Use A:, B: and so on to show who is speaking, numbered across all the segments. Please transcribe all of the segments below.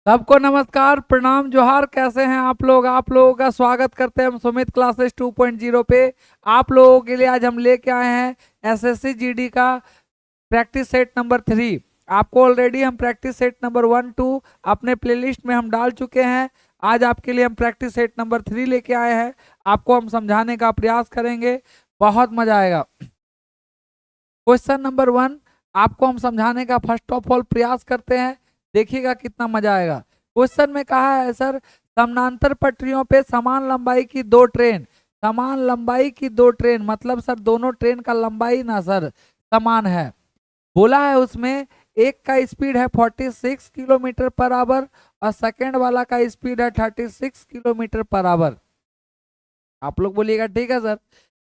A: सबको नमस्कार, प्रणाम, जोहार। कैसे हैं आप लोग? आप लोगों का स्वागत करते हैं हम सुमित क्लासेस 2.0 पे। आप लोगों के लिए आज हम लेके आए हैं एसएससी जीडी का प्रैक्टिस सेट नंबर 3। आपको ऑलरेडी हम प्रैक्टिस सेट नंबर 1 2 अपने प्लेलिस्ट में हम डाल चुके हैं। आज आपके लिए हम प्रैक्टिस सेट नंबर 3 लेके आए हैं। आपको हम समझाने का प्रयास करेंगे, बहुत मजा आएगा। क्वेश्चन नंबर 1 आपको हम समझाने का फर्स्ट ऑफ ऑल प्रयास करते हैं, देखिएगा कितना मजा आएगा। क्वेश्चन में कहा है सर, समानांतर पटरियों पे समान लंबाई की दो ट्रेन, समान लंबाई की दो ट्रेन मतलब सर दोनों ट्रेन का लंबाई ना सर समान है। बोला है उसमें एक का स्पीड है 46 किलोमीटर पर आवर और सेकेंड वाला का स्पीड है 36 किलोमीटर पर आवर। आप लोग बोलिएगा ठीक है सर।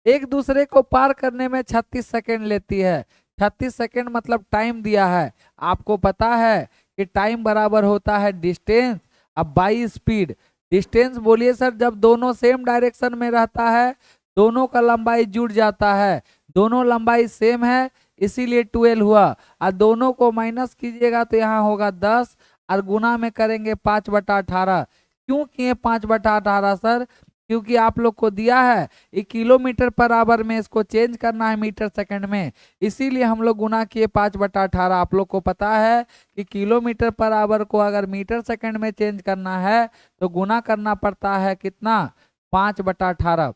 A: एक दूसरे को पार करने में 36 सेकेंड लेती है। 36 सेकेंड मतलब टाइम दिया है। आपको पता है कि टाइम बराबर होता है डिस्टेंस अब बाई स्पीड। डिस्टेंस बोलिए सर, जब दोनों सेम डायरेक्शन में रहता है दोनों का लंबाई जुड़ जाता है। दोनों लंबाई सेम है इसीलिए 12 हुआ। और दोनों को माइनस कीजिएगा तो यहाँ होगा 10 और गुना में करेंगे 5/18। क्यों किए 5/18 सर? क्योंकि आप लोग को दिया है ये किलोमीटर पर आवर में, इसको चेंज करना है मीटर सेकंड में, इसीलिए हम लोग गुना किए 5/18। आप लोग को पता है कि किलोमीटर पर आवर को अगर मीटर सेकंड में चेंज करना है तो गुना करना पड़ता है कितना, 5/18।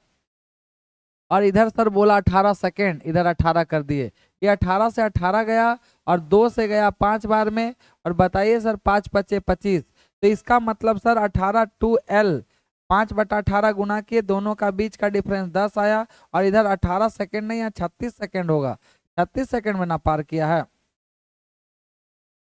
A: और इधर सर बोला 18 सेकेंड, इधर 18 कर दिए। ये 18 से 18 गया और 2 से गया 5 बार में। और बताइए सर 5×5 = 25, तो इसका मतलब सर 18 टू एल 5/18 गुना किए, दोनों का बीच का डिफरेंस 10 आया। और इधर 18 सेकेंड नहीं, यहाँ 36 सेकेंड होगा। 36 सेकेंड में ना पार किया है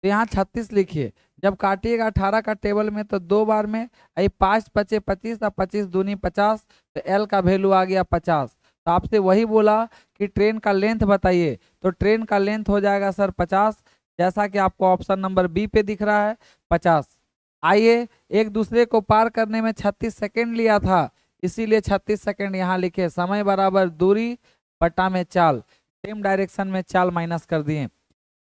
A: तो यहाँ 36 लिखिए। जब काटिएगा 18 का टेबल में तो 2 बार में, आई 5×5 = 25 और 25 दूनी 50, तो एल का वैल्यू आ गया 50। तो आपसे वही बोला कि ट्रेन का लेंथ बताइए, तो ट्रेन का लेंथ हो जाएगा सर 50, जैसा कि आपको ऑप्शन नंबर बी पे दिख रहा है 50। आइए, एक दूसरे को पार करने में 36 सेकेंड लिया था इसीलिए 36 सेकेंड यहाँ लिखे। समय बराबर दूरी बटा में चाल, सेम डायरेक्शन में चाल माइनस कर दिए।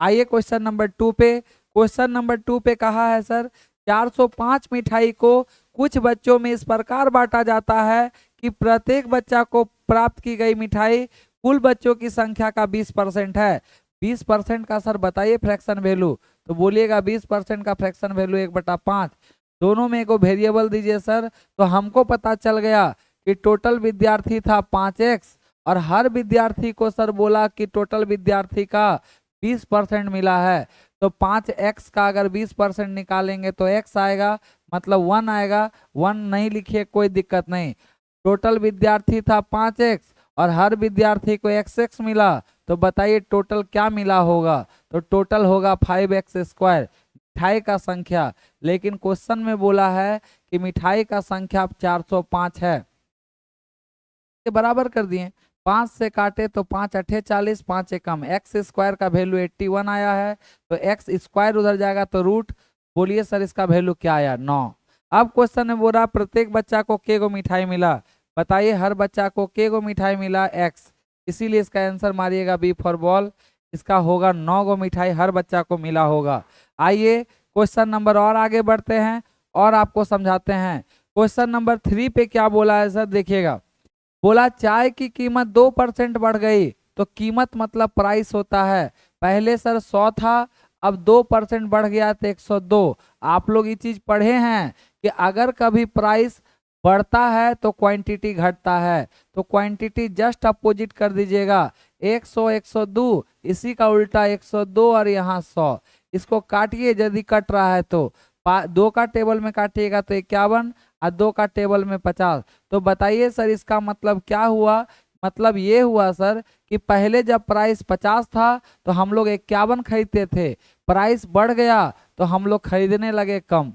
A: आइए क्वेश्चन नंबर 2 पे। क्वेश्चन नंबर 2 पे कहा है सर 405 मिठाई को कुछ बच्चों में इस प्रकार बांटा जाता है कि प्रत्येक बच्चा को प्राप्त की गई मिठाई कुल बच्चों की संख्या का 20% है। 20% का सर बताइए फ्रैक्शन वैल्यू, तो बोलिएगा 20% का फ्रैक्शन वैल्यू 1/5। दोनों में को वेरिएबल दीजिए सर, तो हमको पता चल गया कि टोटल विद्यार्थी था 5x और हर विद्यार्थी को सर बोला कि टोटल विद्यार्थी का 20% मिला है। तो 5x का अगर 20% निकालेंगे तो x आएगा, मतलब 1 आएगा। 1 नहीं लिखिए कोई दिक्कत नहीं। टोटल विद्यार्थी था 5x और हर विद्यार्थी को xx मिला, तो बताइए टोटल क्या मिला होगा? तो टोटल होगा 5x²। मिठाई का संख्या, लेकिन क्वेश्चन में बोला है कि मिठाई का संख्या 405 है। बराबर कर दिए, 5 से काटे तो 5×8 = 40, 5 एकम x² का वैल्यू 81 आया है, तो x² उधर जाएगा तो रूट। बोलिए सर इसका वैल्यू क्या आया, 9। अब क्वेश्चन में बोल रहा प्रत्येक बच्चा को के गो मिठाई मिला। बताइए हर बच्चा को के गो मिठाई मिला x, इसीलिए इसका आंसर मारिएगा बी फॉर बॉल। इसका होगा 9 गो मिठाई हर बच्चा को मिला होगा। आइए क्वेश्चन नंबर और आगे बढ़ते हैं और आपको समझाते हैं। क्वेश्चन नंबर 3 पे क्या बोला है सर, देखिएगा। बोला चाय की कीमत 2% बढ़ गई, तो कीमत मतलब प्राइस होता है। पहले सर 100 था, अब 2% बढ़ गया तो 102। आप लोग ये चीज पढ़े हैं कि अगर कभी प्राइस बढ़ता है तो क्वांटिटी घटता है, तो क्वांटिटी जस्ट अपोजिट कर दीजिएगा। 100 102, इसी का उल्टा 102 और यहाँ 100। इसको काटिए यदि कट रहा है तो 2 का टेबल में काटिएगा तो 51 और 2 का टेबल में 50। तो बताइए सर इसका मतलब क्या हुआ? मतलब ये हुआ सर कि पहले जब प्राइस 50 था तो हम लोग 51 खरीदते थे, प्राइस बढ़ गया तो हम लोग खरीदने लगे कम।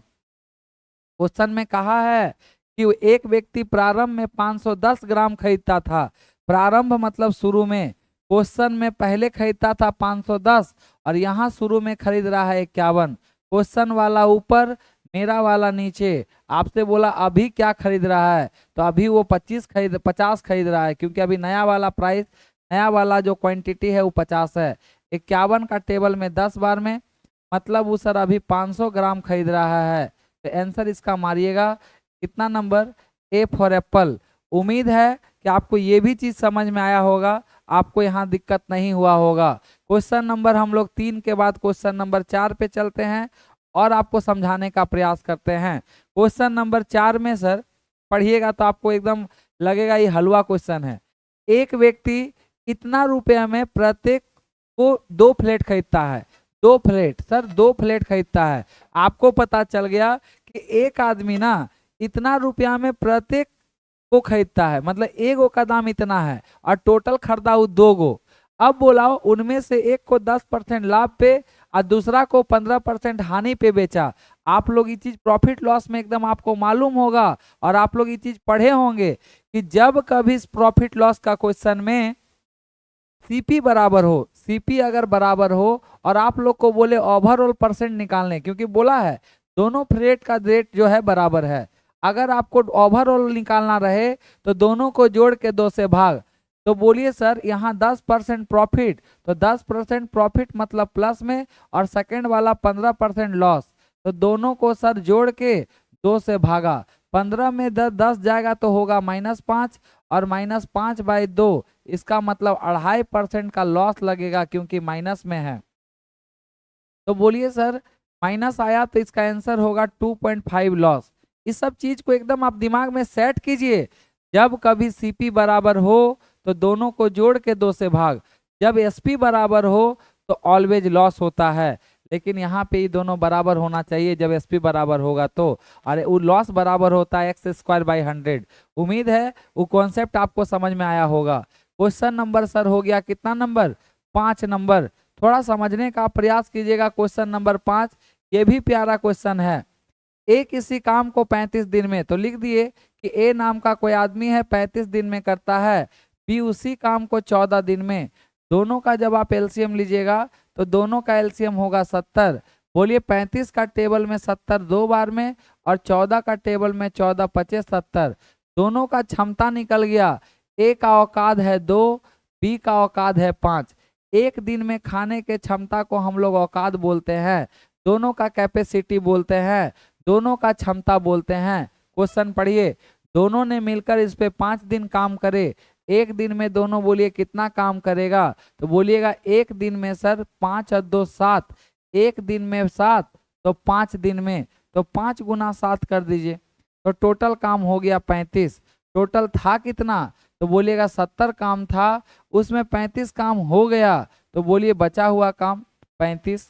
A: क्वेश्चन में कहा है कि एक व्यक्ति प्रारंभ में 510 ग्राम खरीदता था। प्रारंभ मतलब शुरू में। क्वेश्चन में पहले खरीदता था 510 और यहाँ शुरू में खरीद रहा है 51। क्वेश्चन वाला ऊपर, मेरा वाला नीचे। आपसे बोला अभी क्या खरीद रहा है, तो अभी वो 50 खरीद रहा है, क्योंकि अभी नया वाला प्राइस, नया वाला जो क्वांटिटी है वो 50 है। 51 का टेबल में 10 बार में मतलब वो सर अभी 500 ग्राम खरीद रहा है। तो आंसर इसका मारिएगा कितना नंबर, ए फॉर एप्पल। उम्मीद है कि आपको ये भी चीज समझ में आया होगा, आपको यहाँ दिक्कत नहीं हुआ होगा। क्वेश्चन नंबर हम लोग 3 के बाद क्वेश्चन नंबर 4 पे चलते हैं और आपको समझाने का प्रयास करते हैं। क्वेश्चन नंबर 4 में सर पढ़िएगा तो आपको एकदम लगेगा ये हलवा क्वेश्चन है। एक व्यक्ति कितना रुपया में प्रत्येक को 2 फ्लैट खरीदता है? 2 फ्लैट सर, 2 फ्लैट खरीदता है। आपको पता चल गया कि एक आदमी ना इतना रुपया में प्रत्येक को खरीदता है, मतलब एक गो का दाम इतना है और टोटल खरीदा 2 गो। अब बोलाओ उनमें से एक को 10% लाभ पे और दूसरा को 15% हानि पे बेचा। आप लोग ये चीज प्रॉफिट लॉस में एकदम आपको मालूम होगा और आप लोग ये चीज पढ़े होंगे कि जब कभी इस प्रॉफिट लॉस का क्वेश्चन में सीपी बराबर हो, सीपी अगर बराबर हो और आप लोग को बोले ओवरऑल परसेंट निकालने, क्योंकि बोला है दोनों फ्रेट का रेट जो है बराबर है, अगर आपको ओवरऑल निकालना रहे तो दोनों को जोड़ के 2 से भाग। तो बोलिए सर यहाँ 10% प्रॉफिट, तो 10% प्रॉफिट मतलब प्लस में और सेकंड वाला 15% लॉस, तो दोनों को सर जोड़ के 2 से भागा। 15 में 10 जाएगा तो होगा -5 और -5/2, इसका मतलब 2.5% का लॉस लगेगा क्योंकि माइनस में है। तो बोलिए सर माइनस आया तो इसका आंसर होगा 2.5 लॉस। इस सब चीज को एकदम आप दिमाग में सेट कीजिए। जब कभी सीपी बराबर हो तो दोनों को जोड़ के 2 से भाग, जब एसपी बराबर हो तो ऑलवेज लॉस होता है, लेकिन यहाँ पे ये दोनों बराबर होना चाहिए जब एसपी बराबर होगा तो, अरे वो लॉस बराबर होता है x²/100। उम्मीद है वो कॉन्सेप्ट आपको समझ में आया होगा। क्वेश्चन नंबर सर हो गया कितना नंबर, 5 नंबर। थोड़ा समझने का प्रयास कीजिएगा। क्वेश्चन नंबर 5 ये भी प्यारा क्वेश्चन है। ए किसी काम को 35 दिन में, तो लिख दिए कि ए नाम का कोई आदमी है 35 दिन में करता है, बी उसी काम को 14 दिन में। दोनों का जब आप एलसीएम लीजिएगा तो दोनों का एलसीएम होगा 70। बोलिए 35 का टेबल में 70 2 बार में और 14 का टेबल में 14 25 70। दोनों का क्षमता निकल गया, ए का औकात है 2, बी का औकात है 5। एक दिन में खाने के क्षमता को हम लोग औकात बोलते हैं, दोनों का कैपेसिटी बोलते हैं, दोनों का क्षमता बोलते हैं। क्वेश्चन पढ़िए, दोनों ने मिलकर इस पे 5 दिन काम करे, एक दिन में दोनों बोलिए कितना काम करेगा? तो बोलिएगा एक दिन में सर 5 और 2 7, एक दिन में 7 तो 5 दिन में, तो 5 गुना 7 कर दीजिए, तो टोटल काम हो गया 35। टोटल था कितना? तो बोलिएगा 70 काम था, उसमें 35 काम हो गया, तो बोलिए बचा हुआ काम 35।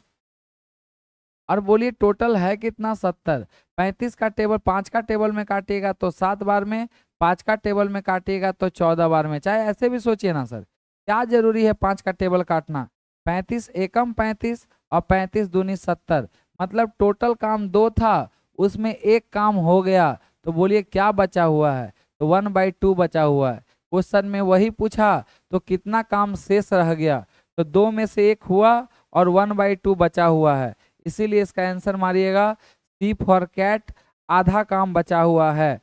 A: और बोलिए टोटल है कितना 70। 35 का टेबल 5 का टेबल में काटिएगा तो 7 बार में, 5 का टेबल में काटिएगा तो 14 बार में। चाहे ऐसे भी सोचिए ना सर, क्या जरूरी है 5 का टेबल काटना? 35 एकम 35 और 35 दूनी 70, मतलब टोटल काम 2 था, उसमें एक काम हो गया, तो बोलिए क्या बचा हुआ है? तो 1/2 बचा हुआ है। क्वेश्चन में वही पूछा तो कितना काम शेष रह गया? तो 2 में से 1 हुआ और 1/2 बचा हुआ है, इसीलिए इसका आंसर मारिएगा सी फॉर कैट, आधा काम बचा हुआ है।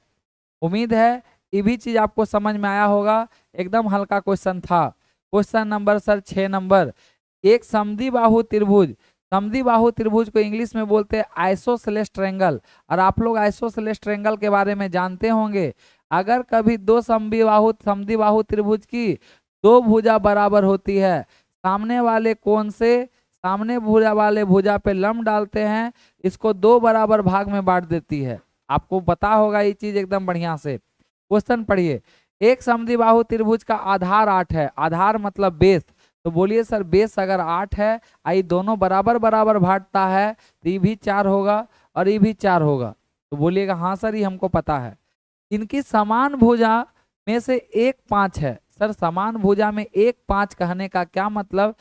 A: उम्मीद है ये भी चीज आपको समझ में आया होगा, एकदम हल्का क्वेश्चन था। क्वेश्चन नंबर सर 6 नंबर, एक समद्विबाहु त्रिभुज, समद्विबाहु त्रिभुज को इंग्लिश में बोलते हैं आइसोसेलेस ट्रायंगल, और आप लोग आइसोसेलेस ट्रायंगल के बारे में जानते होंगे। अगर कभी दो समद्विबाहु त्रिभुज की 2 भुजा बराबर होती है, सामने वाले कोण से सामने भुजा वाले भुजा पे लंब डालते हैं, इसको 2 बराबर भाग में बांट देती है। आपको पता होगा ये चीज एकदम बढ़िया से। क्वेश्चन पढ़िए, एक समद्विबाहु त्रिभुज का आधार 8 है, आधार मतलब बेस, तो बोलिए सर बेस अगर 8 है, आई दोनों बराबर बराबर बांटता है, तो ये भी 4 होगा और ये भी 4 होगा। तो बोलिएगा हाँ सर ये हमको पता है। इनकी समान भुजा में से एक 5 है। सर समान भुजा में एक 5 कहने का क्या मतलब?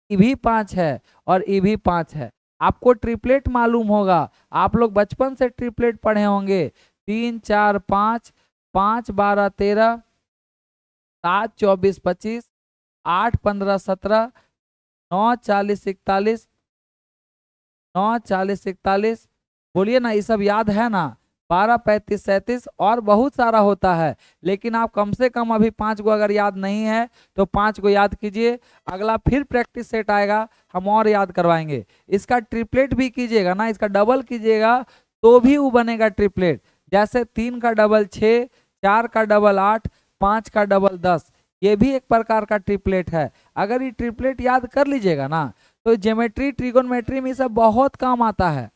A: ई भी 5 है और ई भी 5 है। आपको ट्रिपलेट मालूम होगा, आप लोग बचपन से ट्रिपलेट पढ़े होंगे, 3 4 5, 5 12 13, 7 24 25, 8 15 17, 9 40 41, 9 40 41। बोलिए ना, ये सब याद है ना? 12, 35, 37 और बहुत सारा होता है, लेकिन आप कम से कम अभी 5 गो अगर याद नहीं है तो 5 गो याद कीजिए। अगला फिर प्रैक्टिस सेट आएगा, हम और याद करवाएंगे। इसका ट्रिपलेट भी कीजिएगा ना, इसका डबल कीजिएगा तो भी वो बनेगा ट्रिपलेट। जैसे 3 का डबल 6, 4 का डबल 8, 5 का डबल 10, ये भी एक प्रकार का ट्रिपलेट है। अगर ये ट्रिपलेट याद कर लीजिएगा ना तो ज्योमेट्री ट्रिगोनोमेट्री में सब बहुत काम आता है।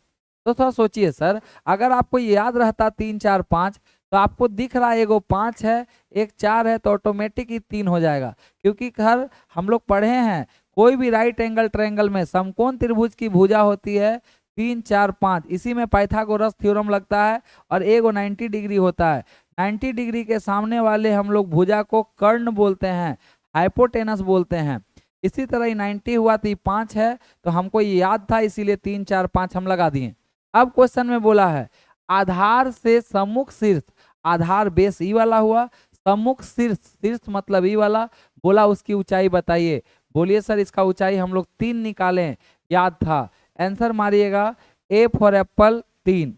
A: तो थोड़ा सोचिए सर, अगर आपको याद रहता 3, 4, 5, तो आपको दिख रहा है एगो 5 है, एक 4 है, तो ऑटोमेटिक ही 3 हो जाएगा। क्योंकि हर हम लोग पढ़े हैं कोई भी राइट एंगल ट्रायंगल में समकोण त्रिभुज की भुजा होती है 3, 4, 5। इसी में पाइथागोरस थ्योरम लगता है और एगो 90 डिग्री होता है। 90 डिग्री के सामने वाले हम लोग भुजा को कर्ण बोलते हैं, हाइपोटेनस बोलते हैं। इसी तरह ये 90 हुआ तो ये 5 है, तो हमको ये याद था इसीलिए 3, 4, 5 हम लगा दिए। अब क्वेश्चन में बोला है आधार से सम्मुख शीर्ष, आधार बेस ई वाला हुआ, सम्मुख शीर्ष, शीर्ष मतलब ई वाला, बोला उसकी ऊंचाई बताइए। बोलिए सर इसका ऊंचाई हम लोग 3 निकालें, याद था। आंसर मारिएगा ए फॉर एप्पल 3।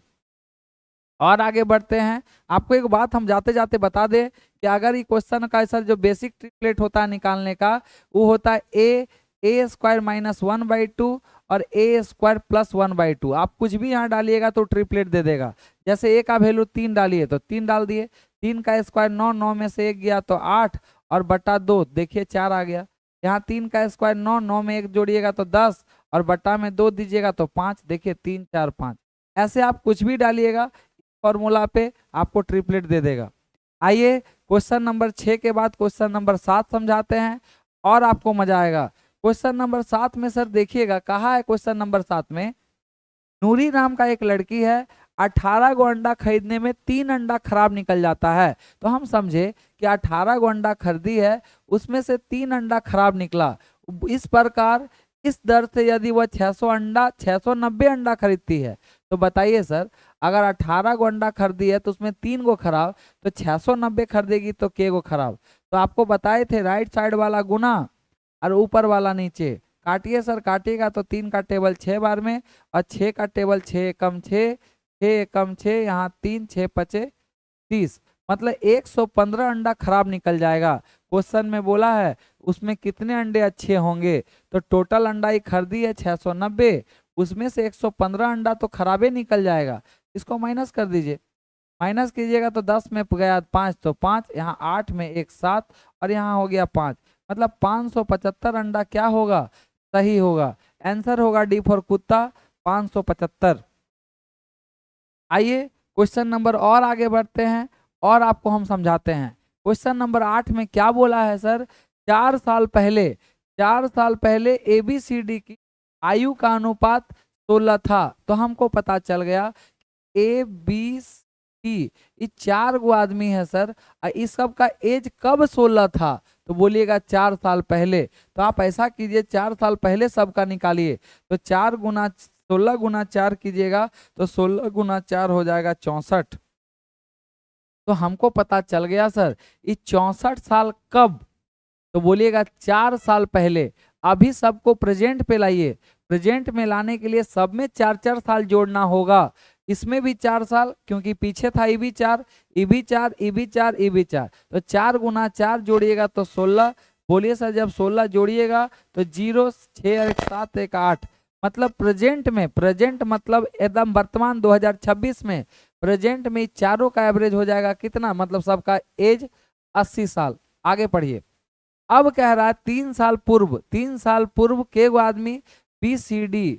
A: और आगे बढ़ते हैं। आपको एक बात हम जाते जाते बता दें कि अगर ये क्वेश्चन का सर जो बेसिक ट्रिपलेट होता है निकालने का, वो होता है ए स्क्वायर माइनस 1/2 और ए स्क्वायर प्लस 1/2। आप कुछ भी यहाँ डालिएगा तो ट्रिपलेट दे देगा। जैसे ए का वैल्यू 3 डालिए तो 3 डाल दिए, 3 का स्क्वायर 9, 9 में से 1 गया तो 8 और बटा 2 देखिए 4 आ गया। यहाँ 3 का स्क्वायर 9, 9 में 1 जोड़िएगा तो 10 और बटा में 2 दीजिएगा तो 5, देखिए 3, 4, 5। ऐसे आप कुछ भी डालिएगा फॉर्मूला पे आपको ट्रिपलेट दे देगा। आइए क्वेश्चन नंबर 6 के बाद क्वेश्चन नंबर 7 समझाते हैं और आपको मजा आएगा। क्वेश्चन नंबर 7 में सर देखिएगा कहा है, क्वेश्चन नंबर 7 में नूरी नाम का एक लड़की है, 18 गो अंडा खरीदने में 3 अंडा खराब निकल जाता है। तो हम समझे कि 18 गो अंडा खरीदी है, उसमें से 3 अंडा खराब निकला। इस प्रकार इस दर से यदि वह 690 अंडा खरीदती है, तो बताइए सर अगर 18 गो अंडा खरीदी है तो उसमें 3 गो खराब, तो 690 खरीदेगी तो के गो खराब। तो आपको बताए थे राइट साइड वाला गुना और ऊपर वाला नीचे। काटिए सर, काटिएगा तो 3 का टेबल 6 बार में और 6 का टेबल 6 एकम 6, 6 एकम 6, यहाँ 3, 6 पचे 30, मतलब 115 अंडा खराब निकल जाएगा। क्वेश्चन में बोला है उसमें कितने अंडे अच्छे होंगे, तो टोटल अंडा ही खरीदी है 690, उसमें से 115 अंडा तो खराबे निकल जाएगा। इसको माइनस कर दीजिए, माइनस कीजिएगा तो 10 में गया 5 तो 5, यहाँ 8 में 1 7 और यहाँ हो गया 5, मतलब 575 अंडा क्या होगा, सही होगा। आंसर होगा डी फॉर कुत्ता 575। आइए क्वेश्चन नंबर और आगे बढ़ते हैं और आपको हम समझाते हैं। क्वेश्चन नंबर 8 में क्या बोला है सर, 4 साल पहले ABCD की आयु का अनुपात 16 था। तो हमको पता चल गया ABCD ये 4 गो आदमी है सर, इस सब का एज कब 16 था, तो बोलिएगा 4 साल पहले। तो आप ऐसा कीजिए 4 साल पहले सबका निकालिए, तो 4 गुना 16 गुना 4 कीजिएगा तो 16 गुना 4 हो जाएगा 64। तो हमको पता चल गया सर ये 64 साल कब, तो बोलिएगा 4 साल पहले। अभी सबको प्रेजेंट पे लाइए, प्रेजेंट में लाने के लिए सब में 4-4 साल जोड़ना होगा। इसमें भी 4 साल क्योंकि पीछे था ई भी 4, ई भी 4, ई भी 4, ई भी 4, तो 4 गुना 4 जोड़िएगा तो 16। बोलिए सर जब 16 जोड़िएगा तो 0, 6 और 1 7 1 8, मतलब प्रेजेंट में, प्रेजेंट मतलब एकदम वर्तमान 2026 में प्रेजेंट में चारों का एवरेज हो जाएगा कितना, मतलब सबका एज 80 साल। आगे पढ़िए। अब कह रहा है 3 साल पूर्व, 3 साल पूर्व के गो आदमी BCD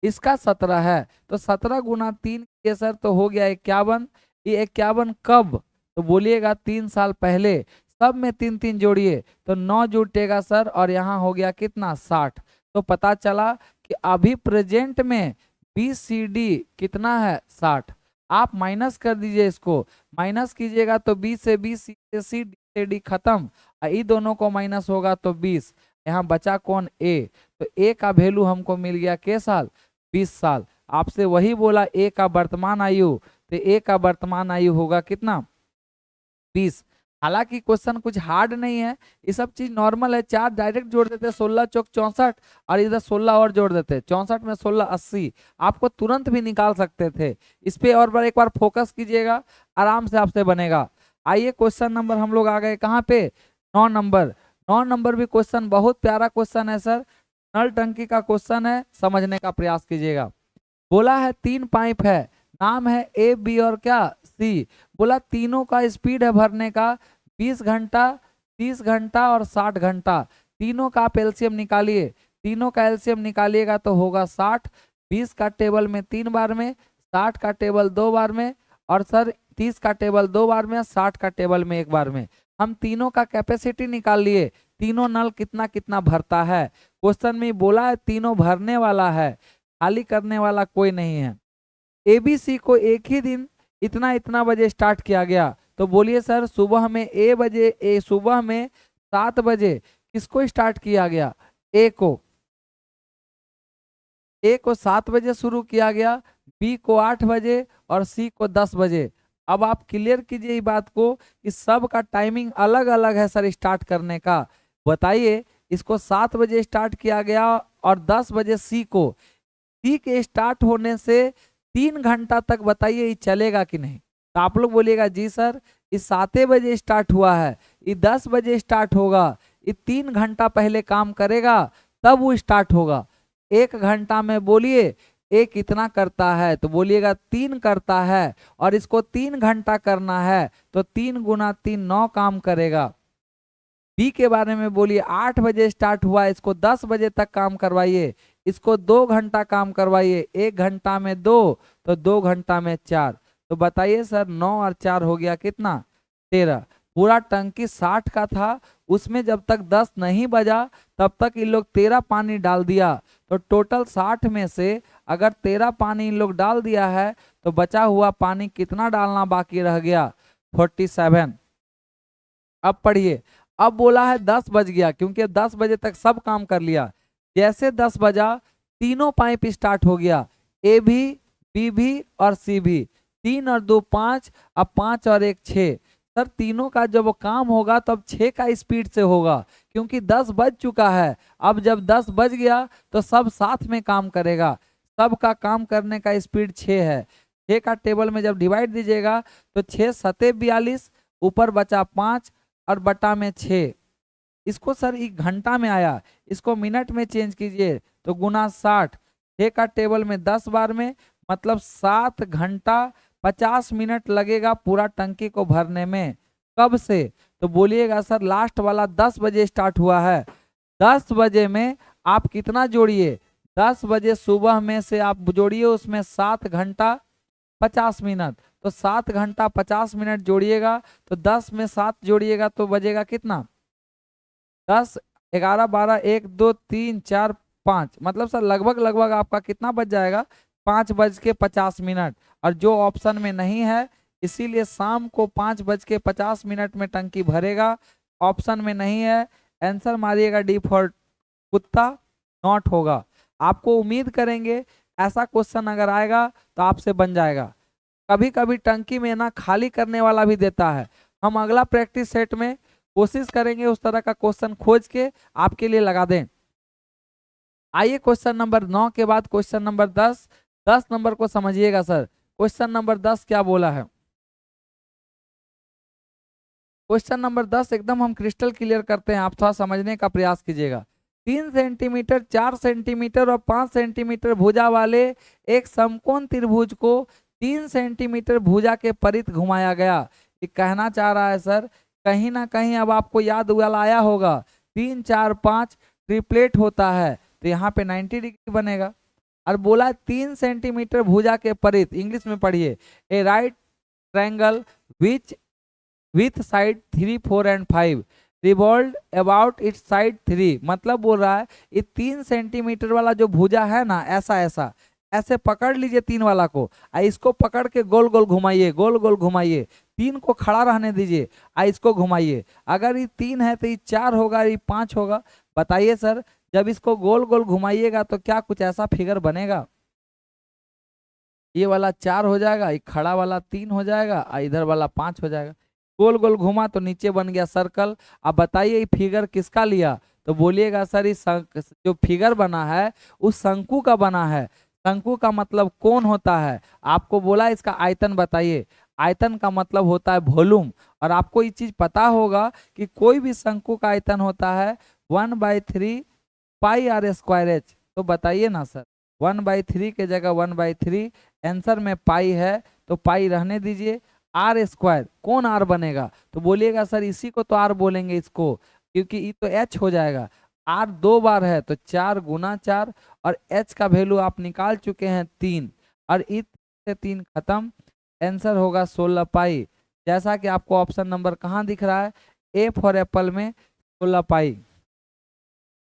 A: इसका 17 है, तो 17 गुना 3 के सर तो हो गया 51। ये 51 कब, तो बोलिएगा 3 साल पहले। सब में 3 3 जोड़िए तो 9 जुटेगा सर और यहाँ हो गया कितना 60। तो पता चला कि अभी प्रेजेंट में BCD कितना है 60। आप माइनस कर दीजिए, इसको माइनस कीजिएगा तो 20 से 20, C से D खत्म, ये दोनों को माइनस होगा तो 20, यहाँ बचा कौन A, तो A का वैल्यू हमको मिल गया के साल 20 साल। आपसे वही बोला A का वर्तमान आयु, तो A का वर्तमान आयु होगा कितना 20। हालांकि क्वेश्चन कुछ हार्ड नहीं है, ये सब चीज नॉर्मल है। 4 डायरेक्ट जोड़ देते, 16 चौक 64, और इधर 16 और जोड़ देते, 64 में 16 80, आपको तुरंत भी निकाल सकते थे। इस पे और बार एक बार फोकस कीजिएगा, आराम से आपसे बनेगा। आइए क्वेश्चन नंबर हम लोग आ गए कहाँ पे, 9 नंबर। 9 नंबर भी क्वेश्चन बहुत प्यारा क्वेश्चन है सर, नल टंकी का क्वेश्चन है, समझने का प्रयास कीजिएगा। बोला है 3 पाइप है, नाम है ए बी और क्या सी। बोला तीनों का स्पीड है भरने का 20 घंटा, 30 घंटा और 60 घंटा। तीनों का आप एलसीएम निकालिए, तीनों का एलसीएम निकालिएगा तो होगा 60। 20 का टेबल में 3 बार में, 60 का टेबल 2 बार में, और सर 30 का टेबल 2 बार में, 60 का टेबल में 1 बार में। हम तीनों का कैपेसिटी निकाल लिए, तीनों नल कितना कितना भरता है। क्वेश्चन में बोला है तीनों भरने वाला है, खाली करने वाला कोई नहीं है। एबीसी को एक ही दिन इतना इतना बजे स्टार्ट किया गया, तो बोलिए सर सुबह में सुबह में 7 बजे किसको स्टार्ट किया गया, ए को 7 बजे शुरू किया गया, बी को 8 बजे और सी को 10 बजे। अब आप क्लियर कीजिए इस बात को कि सब का टाइमिंग अलग अलग है सर स्टार्ट करने का। बताइए, इसको 7 बजे स्टार्ट किया गया और 10 बजे सी के स्टार्ट होने से 3 घंटा तक बताइए ये चलेगा कि नहीं। तो आप लोग बोलिएगा जी सर इस 7 बजे स्टार्ट हुआ है, ये 10 बजे स्टार्ट होगा, ये 3 घंटा पहले काम करेगा तब वो स्टार्ट होगा। 1 घंटा में बोलिए ए कितना करता है, तो बोलिएगा 3 करता है, और इसको 3 घंटा करना है तो 3 गुना 3 9 काम करेगा। बी के बारे में बोलिए 8 बजे स्टार्ट हुआ, इसको 10 बजे तक काम करवाइए, इसको 2 घंटा काम करवाइए, 1 घंटा में 2 तो 2 घंटा में 4। तो बताइए सर 9 और 4 हो गया कितना, 13। पूरा टंकी 60 का था, उसमें जब तक 10 नहीं बजा तब तक इन लोग 13 पानी डाल दिया, तो टोटल 60 में से अगर 13 पानी इन लोग डाल दिया है तो बचा हुआ पानी कितना डालना बाकी रह गया, 47। अब पढ़िए, अब बोला है 10 बज गया, क्योंकि 10 बजे तक सब काम कर लिया। जैसे 10 बजा तीनों पाइप स्टार्ट हो गया, ए भी, बी भी और सी भी। 3 और 2 5, अब 5 और 1 6। सर तीनों का जब काम होगा तब 6 का स्पीड से होगा, क्योंकि 10 बज चुका है। अब जब 10 बज गया तो सब साथ में काम करेगा, सबका काम करने का स्पीड 6 है। 6 का टेबल में जब डिवाइड दीजिएगा तो 6 सते 42, ऊपर बचा 5 और बटा में 6। इसको सर 1 घंटा में आया, इसको मिनट में चेंज कीजिए तो गुना 60। 6 का टेबल में 10 बार में, मतलब 7 घंटा 50 मिनट लगेगा पूरा टंकी को भरने में। कब से, तो बोलिएगा सर लास्ट वाला 10 बजे स्टार्ट हुआ है। 10 बजे में आप कितना जोड़िए, 10 बजे सुबह में से आप जोड़िए उसमें 7 घंटा 50 मिनट, तो 7 घंटा 50 मिनट जोड़िएगा, तो 10 में 7 जोड़िएगा तो बजेगा कितना, 10 11 12 1 2 3 4 5, मतलब सर लगभग लगभग आपका कितना बज जाएगा, 5:50। और जो ऑप्शन में नहीं है इसीलिए शाम को 5:50 में टंकी भरेगा, ऑप्शन में नहीं है। आंसर मारिएगा डी फॉर कुत्ता, नॉट होगा। आपको उम्मीद करेंगे ऐसा क्वेश्चन अगर आएगा तो आपसे बन जाएगा। कभी कभी टंकी में ना खाली करने वाला भी देता है, हम अगला प्रैक्टिस सेट में कोशिश करेंगे उस तरह का क्वेश्चन खोज के आपके लिए लगा दें। आइए क्वेश्चन नंबर 9 के बाद क्वेश्चन नंबर 10। 10 नंबर को समझिएगा सर, क्वेश्चन नंबर 10 क्या बोला है। क्वेश्चन नंबर 10 एकदम हम क्रिस्टल क्लियर करते हैं, आप थोड़ा समझने का प्रयास कीजिएगा। 3 सेंटीमीटर, 4 सेंटीमीटर और 5 सेंटीमीटर भुजा वाले एक समकोण त्रिभुज को 3 सेंटीमीटर भुजा के परित घुमाया गया। ये कहना चाह रहा है सर, कहीं ना कहीं अब आपको याद वाला आया होगा, 3 4 5 ट्रिपलेट होता है, तो यहाँ पे 90 डिग्री बनेगा। और बोला 3 सेंटीमीटर भुजा के परित, इंग्लिश में पढ़िए, a right triangle which with side 3 4 and 5 revolve about its side 3। मतलब बोल रहा है ये 3 सेंटीमीटर वाला जो भुजा है ना, ऐसा ऐसा ऐसे पकड़ लीजिए 3 वाला को, इसको पकड़ के गोल गोल घुमाइए, गोल गोल घुमाइए, 3 को खड़ा रहने दीजिए, इसको घुमाइए। अगर ये 3 है तो ये 4 होगा, ये 5 होगा। बताइए सर जब इसको गोल गोल घुमाइएगा तो क्या कुछ ऐसा फिगर बनेगा, ये वाला 4 हो जाएगा, ये खड़ा वाला 3 हो जाएगा, इधर वाला 5 हो जाएगा। गोल गोल घुमा तो नीचे बन गया सर्कल। अब बताइए ये फिगर किसका लिया, तो बोलिएगा सर इस जो फिगर बना है उस शंकु का बना है। शंकु का मतलब कौन होता है, आपको बोला इसका आयतन बताइए। आयतन का मतलब होता है वॉल्यूम। और आपको ये चीज पता होगा कि कोई भी शंकु का आयतन होता है 1/3 पाई आर स्क्वायर एच। तो बताइए ना सर, 1/3 के जगह 1/3, आंसर में पाई है तो पाई रहने दीजिए। आर स्क्वायर कौन आर बनेगा, तो बोलिएगा सर इसी को तो आर बोलेंगे इसको, क्योंकि ये तो एच हो जाएगा। आर 2 बार है तो 4 × 4, और एच का वैल्यू आप निकाल चुके हैं 3, और इस से 3 खत्म, आंसर होगा 16 पाई। जैसा कि आपको ऑप्शन नंबर कहाँ दिख रहा है, ए फॉर एप्पल में 16 पाई।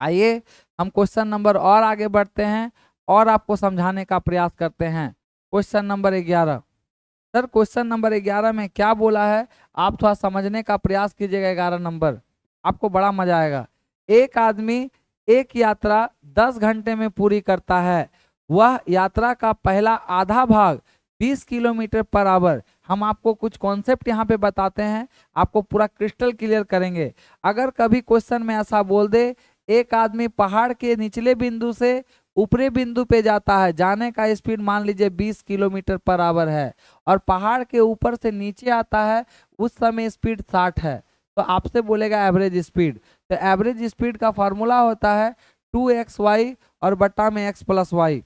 A: आइए हम क्वेश्चन नंबर और आगे बढ़ते हैं और आपको समझाने का प्रयास करते हैं। Question number 11। Sir question number 11 में क्या बोला है, आप थोड़ा समझने का प्रयास कीजिएगा। 11 नंबर आपको बड़ा मजा आएगा। एक आदमी एक यात्रा 10 घंटे में पूरी करता है। वह यात्रा का पहला आधा भाग 20 किलोमीटर पर आवर। हम आपको कुछ कॉन्सेप्ट यहाँ पे बताते हैं, आपको पूरा क्रिस्टल क्लियर करेंगे। अगर कभी क्वेश्चन में ऐसा बोल दे एक आदमी पहाड़ के निचले बिंदु से ऊपरी बिंदु पे जाता है, जाने का स्पीड मान लीजिए 20 किलोमीटर पर आवर है, और पहाड़ के ऊपर से नीचे आता है उस समय स्पीड 60 है, तो आपसे बोलेगा एवरेज स्पीड। तो एवरेज स्पीड का फॉर्मूला होता है 2xy और बट्टा में x + y।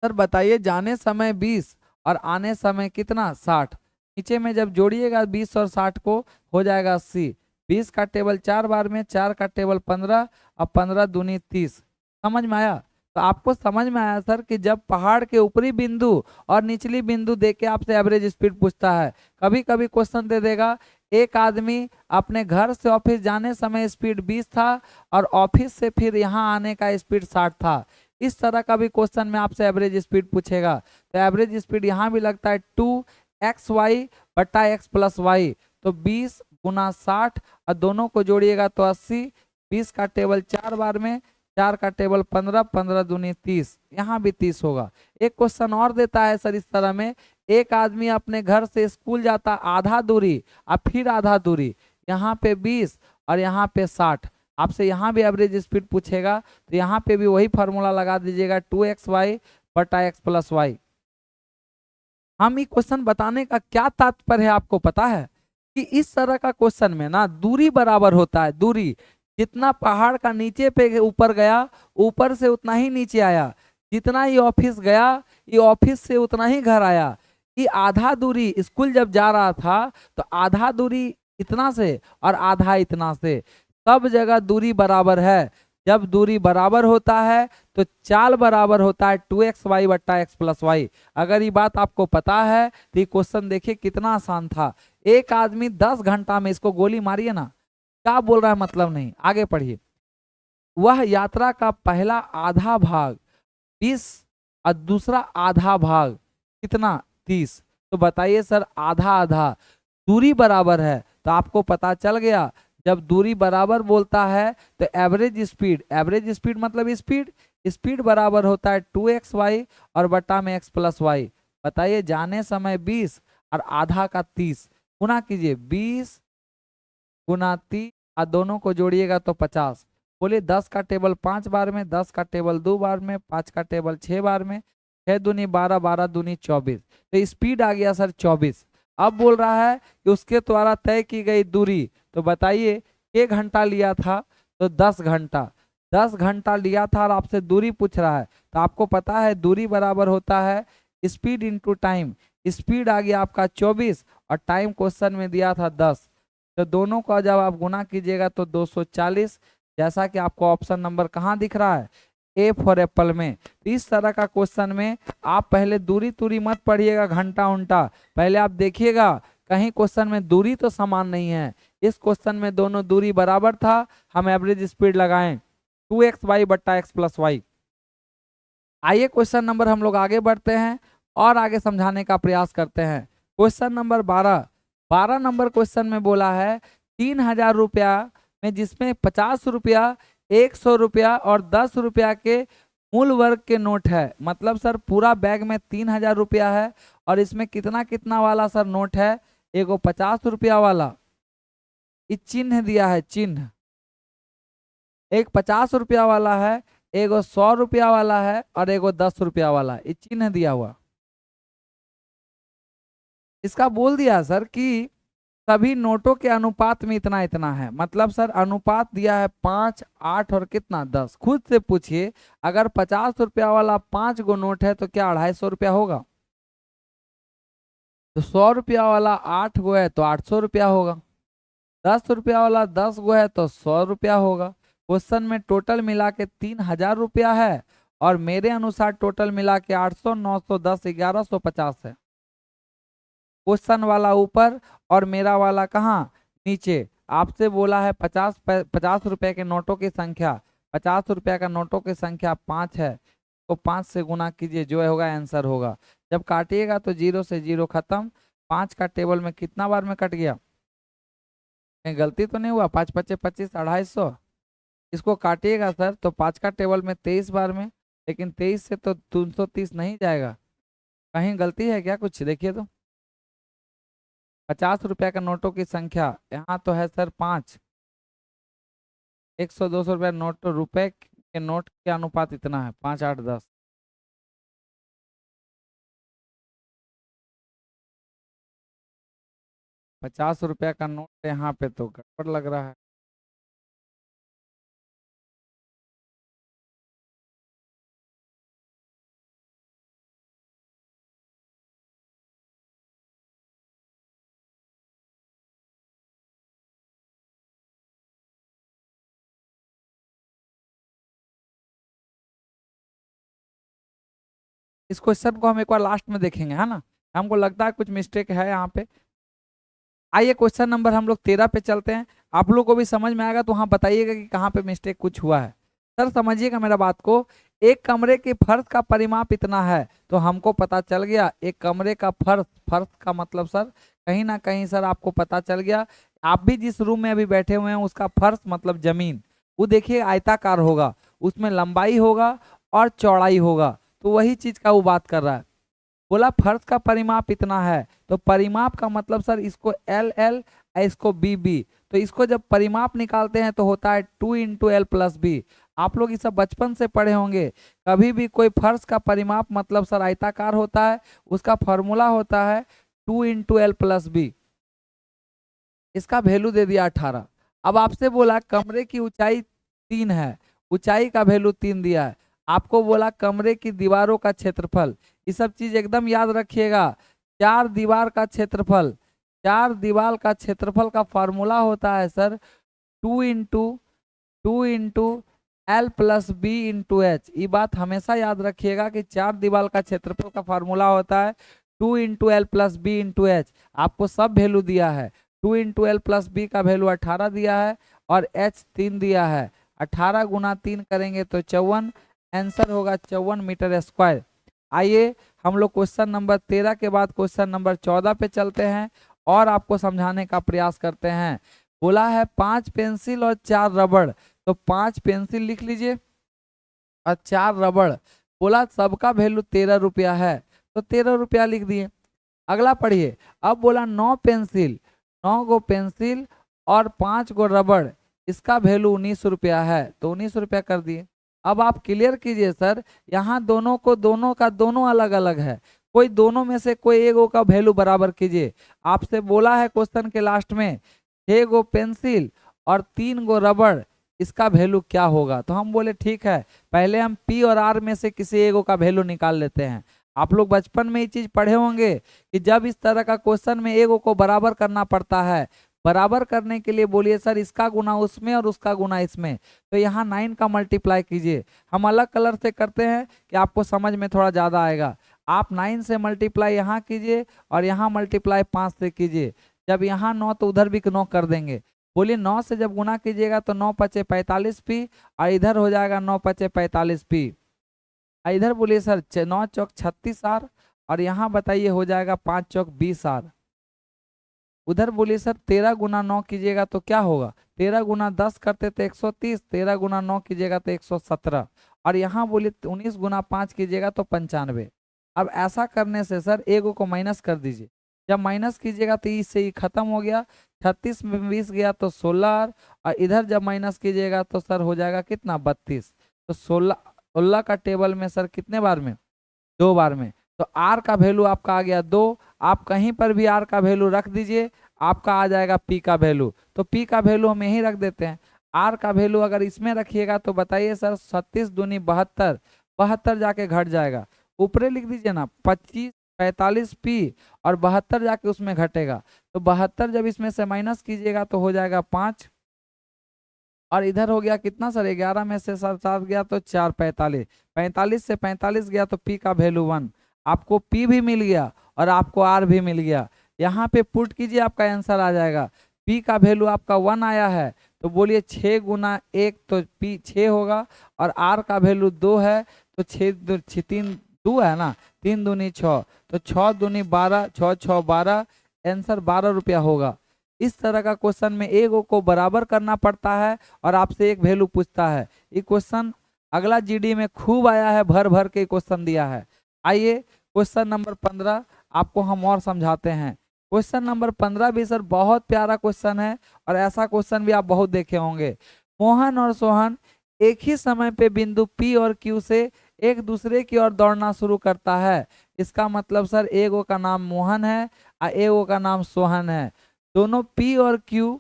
A: सर बताइए जाने समय 20 और आने समय कितना 60, नीचे में जब जोड़िएगा 20 और 60 को हो जाएगा 80। 20 का टेबल 4 बार में, 4 का टेबल 15, और 15 दूनी 30। समझ में आया। तो आपको समझ में आया सर कि जब पहाड़ के ऊपरी बिंदु और निचली बिंदु देके आपसे एवरेज स्पीड पूछता है। कभी कभी क्वेश्चन दे देगा एक आदमी अपने घर से ऑफिस जाने समय स्पीड 20 था और ऑफिस से फिर यहाँ आने का स्पीड 60 था। इस तरह का भी क्वेश्चन में आपसे एवरेज स्पीड पूछेगा। तो एवरेज स्पीड यहाँ भी लगता है 2xy बट्टा x + y, तो 20 × 60 और दोनों को जोड़िएगा तो 80। 20 का टेबल 4 बार में, 4 का टेबल 15, 15 दूनी 30, यहाँ भी 30 होगा। एक क्वेश्चन और देता है सर इस तरह में, एक आदमी अपने घर से स्कूल जाता आधा दूरी और फिर आधा दूरी, यहाँ पे 20 और यहाँ पे 60। आपसे यहाँ भी एवरेज स्पीड पूछेगा तो यहाँ पे भी वही फार्मूला लगा दीजिएगा 2xy बटा x + y। हम ये क्वेश्चन बताने का क्या तात्पर्य है आपको पता है, कि इस तरह का क्वेश्चन में ना दूरी बराबर होता है। दूरी जितना पहाड़ का नीचे पे ऊपर गया, ऊपर से उतना ही नीचे आया। जितना ही ऑफिस गया, ये ऑफिस से उतना ही घर आया। ये आधा दूरी स्कूल जब जा रहा था तो आधा दूरी इतना से और आधा इतना से, सब जगह दूरी बराबर है। जब दूरी बराबर होता है तो चाल बराबर होता है 2xy बट्टा x + y। अगर ये बात आपको पता है तो ये क्वेश्चन देखिए कितना आसान था। एक आदमी 10 घंटा में, इसको गोली मारिए ना, क्या बोल रहा है मतलब नहीं, आगे पढ़िए। वह यात्रा का पहला आधा भाग 20 और दूसरा आधा भाग कितना 30। तो बताइए सर आधा आधा दूरी बराबर है, तो आपको पता चल गया जब दूरी बराबर बोलता है तो एवरेज स्पीड मतलब स्पीड बराबर होता है 2xy और बट्टा में x + y। बताइए जाने समय 20 और आधा का 30, गुना कीजिए 20 × 30 और दोनों को जोड़िएगा तो 50। बोलिए 10 का टेबल 5 बार में, 10 का टेबल 2 बार में, 5 का टेबल 6 बार में, 6 दूनी 12, 12 दूनी 24। तो स्पीड आ गया सर 24। अब बोल रहा है कि उसके द्वारा तय की गई दूरी, तो बताइए 1 घंटा लिया था तो 10 घंटा, 10 घंटा लिया था और आपसे दूरी पूछ रहा है। तो आपको पता है दूरी बराबर होता है स्पीड इंटू टाइम। स्पीड आ गया आपका 24 और टाइम क्वेश्चन में दिया था 10, तो दोनों का जब आप गुना कीजिएगा तो 240। जैसा कि आपको ऑप्शन नंबर कहाँ दिख रहा है, ए फॉर एप्पल में। इस तरह का क्वेश्चन में आप पहले दूरी मत पढ़िएगा घंटा उंटा, पहले आप देखिएगा कहीं क्वेश्चन में दूरी तो समान नहीं है। इस क्वेश्चन में दोनों दूरी बराबर था, हम एवरेज स्पीड लगाएं 2xy बट्टा x + y। आइए क्वेश्चन नंबर हम लोग आगे बढ़ते हैं और आगे समझाने का प्रयास करते हैं। क्वेश्चन नंबर 12 नंबर क्वेश्चन में बोला है 3000 रुपया में जिसमें 50 रुपया, 100 रुपया और 10 रुपया के मूल वर्ग के नोट है। मतलब सर पूरा बैग में 3000 रुपया है और इसमें कितना कितना वाला सर नोट है, एगो 50 रुपया वाला, ये चिन्ह दिया है चिन्ह। एक 50 रुपया वाला है, एगो 100 रुपया वाला है और एगो 10 रुपया वाला, ये चिन्ह दिया हुआ। इसका बोल दिया सर कि सभी नोटों के अनुपात में इतना इतना है, मतलब सर अनुपात दिया है 5, 8 और कितना 10। खुद से पूछिए, अगर 50 रुपया वाला 5 गो नोट है तो क्या 250 रुपया होगा? तो 100 रुपया वाला 8 गो है तो 800 रुपया होगा। 10 रुपया वाला 10 गो है तो 100 रुपया होगा। क्वेश्चन में टोटल मिला के 3000 रुपया है और मेरे अनुसार टोटल मिला के 800, 900, 10, 1150 है। क्वेश्चन वाला ऊपर और मेरा वाला कहाँ? नीचे। आपसे बोला है 50 रुपए के नोटों की संख्या, 50 रुपया का नोटों की संख्या 5 है, तो 5 से गुना कीजिए, जो होगा आंसर होगा। जब काटिएगा तो 0 से 0 खत्म। 5 का टेबल में कितना बार में कट गया? कहीं गलती तो नहीं हुआ? 5 पचे 25, 250। इसको काटिएगा सर तो 5 का टेबल में 23 बार में, लेकिन 23 से तो 330 नहीं जाएगा। कहीं गलती है क्या कुछ? देखिए तो 50 रुपया का नोटों की संख्या यहाँ तो है सर 5। 100, 200 रुपया नोट, तो रुपए के नोट के अनुपात इतना है 5, 8, 10। 50 रुपया का नोट यहाँ पे तो गड़बड़ लग रहा है। इस क्वेश्चन को हम एक बार लास्ट में देखेंगे, है ना? हमको लगता है कुछ मिस्टेक है यहाँ पे। आइए क्वेश्चन नंबर हम लोग 13 पे चलते हैं। आप लोग को भी समझ में आएगा तो वहाँ बताइएगा कि कहाँ पे मिस्टेक कुछ हुआ है। सर समझिएगा मेरा बात को, एक कमरे के फर्श का परिमाप इतना है, तो हमको पता चल गया एक कमरे का फर्श, फर्श का मतलब सर कहीं ना कहीं सर आपको पता चल गया। आप भी जिस रूम में अभी बैठे हुए हैं उसका फर्श मतलब जमीन, वो देखिए आयताकार होगा, उसमें लंबाई होगा और चौड़ाई होगा, तो वही चीज का वो बात कर रहा है। बोला फर्श का परिमाप इतना है, तो परिमाप का मतलब सर इसको एल एल, इसको बी बी, तो इसको जब परिमाप निकालते हैं तो होता है 2 × L + B। आप लोग ये सब बचपन से पढ़े होंगे। कभी भी कोई फर्श का परिमाप मतलब सर आयताकार होता है, उसका फॉर्मूला होता है 2 × L + B। इसका वैल्यू दे दिया 18। अब आपसे बोला कमरे की ऊंचाई 3 है, ऊंचाई का वैल्यू 3 दिया है। आपको बोला कमरे की दीवारों का क्षेत्रफल, ये सब चीज एकदम याद रखिएगा। 4 दीवार का क्षेत्रफल, 4 दीवार का क्षेत्रफल का फॉर्मूला होता है सर 2 × L + B × H। ये बात हमेशा याद रखिएगा कि 4 दीवार का क्षेत्रफल का फॉर्मूला होता है 2 × L + B × H। आपको सब वैल्यू दिया है। 2 × L + B का वैल्यू 18 दिया है और H 3 दिया है। 18 × 3 करेंगे तो 54, आंसर होगा 54 मीटर स्क्वायर। आइए हम लोग क्वेश्चन नंबर 13 के बाद क्वेश्चन नंबर 14 पे चलते हैं और आपको समझाने का प्रयास करते हैं। बोला है 5 पेंसिल और 4 रबड़, तो 5 पेंसिल लिख लीजिए और 4 रबड़। बोला सबका वैल्यू 13 रुपया है, तो 13 रुपया लिख दिए। अगला पढ़िए। अब बोला 9 पेंसिल, 9 गो पेंसिल और 5 गो रबड़, इसका वैल्यू 19 रुपया है, तो 19 रुपया कर दिए। अब आप क्लियर कीजिए सर, यहाँ दोनों को दोनों का दोनों अलग अलग है, कोई दोनों में से कोई एक का वैल्यू बराबर कीजिए। आपसे बोला है क्वेश्चन के लास्ट में 6 गो पेंसिल और 3 गो रबड़, इसका वैल्यू क्या होगा? तो हम बोले ठीक है, पहले हम पी और आर में से किसी एक का वैल्यू निकाल लेते हैं। आप लोग बचपन में ये चीज पढ़े होंगे कि जब इस तरह का क्वेश्चन में एक को बराबर करना पड़ता है, बराबर करने के लिए बोलिए सर इसका गुना उसमें और उसका गुना इसमें, तो यहाँ 9 का मल्टीप्लाई कीजिए। हम अलग कलर से करते हैं कि आपको समझ में थोड़ा ज़्यादा आएगा। आप 9 से मल्टीप्लाई यहाँ कीजिए और यहाँ मल्टीप्लाई 5 से कीजिए। जब यहाँ 9 तो उधर भी 9 कर देंगे। बोलिए 9 से जब गुना कीजिएगा तो 9 पचे 45 पी और इधर हो जाएगा 9 पचे 45 पी। इधर बोलिए सर 9 चौक 36 आर और यहाँ बताइए हो जाएगा 5 चौक 20 आर। उधर बोलिए सर 13 × 9 कीजिएगा तो क्या होगा? 13 × 10 करते तो 130, 13 × 9 कीजिएगा तो 117 और यहाँ बोलिए 19 × 5 कीजिएगा तो 95। अब ऐसा करने से सर एक को माइनस कर दीजिए, जब माइनस कीजिएगा तो इससे ही खत्म हो गया, 36 में 20 गया तो 16, और इधर जब माइनस कीजिएगा तो सर हो जाएगा कितना 32। तो 16 का टेबल में सर कितने बार में, 2 बार में। तो आर का वैल्यू आपका आ गया 2। आप कहीं पर भी आर का वैल्यू रख दीजिए, आपका आ जाएगा पी का वैल्यू। तो पी का वैल्यू हम यहीं रख देते हैं। आर का वैल्यू अगर इसमें रखिएगा तो बताइए सर, 36 दूनी 72, 72 जाके घट जाएगा, ऊपरे लिख दीजिए ना 25 45 पी, और 72 जाके उसमें घटेगा। तो 72 जब इसमें से माइनस कीजिएगा तो हो जाएगा 5, और इधर हो गया कितना सर, 11 में से 7 गया तो 4, 45, 45 से 45 गया तो पी का वैल्यू 1। आपको पी भी मिल गया और आपको आर भी मिल गया। यहाँ पे पुट कीजिए, आपका आंसर आ जाएगा। पी का वैल्यू आपका 1 आया है, तो बोलिए 6 गुना 1 तो पी 6 होगा, और आर का वैल्यू 2 है, तो 3 2 है ना, 3 दूनी 6, तो 6 दूनी 12, 6 6 12, आंसर 12 रुपया होगा। इस तरह का क्वेश्चन में एक को बराबर करना पड़ता है और आपसे एक वैल्यू पूछता है। ये क्वेश्चन अगला जीडी में खूब आया है, भर भर के क्वेश्चन दिया है। आइए क्वेश्चन नंबर 15 आपको हम और समझाते हैं। क्वेश्चन नंबर 15 भी सर बहुत प्यारा क्वेश्चन है, और ऐसा क्वेश्चन भी आप बहुत देखे होंगे। मोहन और सोहन एक ही समय पे बिंदु P और Q से एक दूसरे की ओर दौड़ना शुरू करता है। इसका मतलब सर एगो का नाम मोहन है और एगो का नाम सोहन है। दोनों P और Q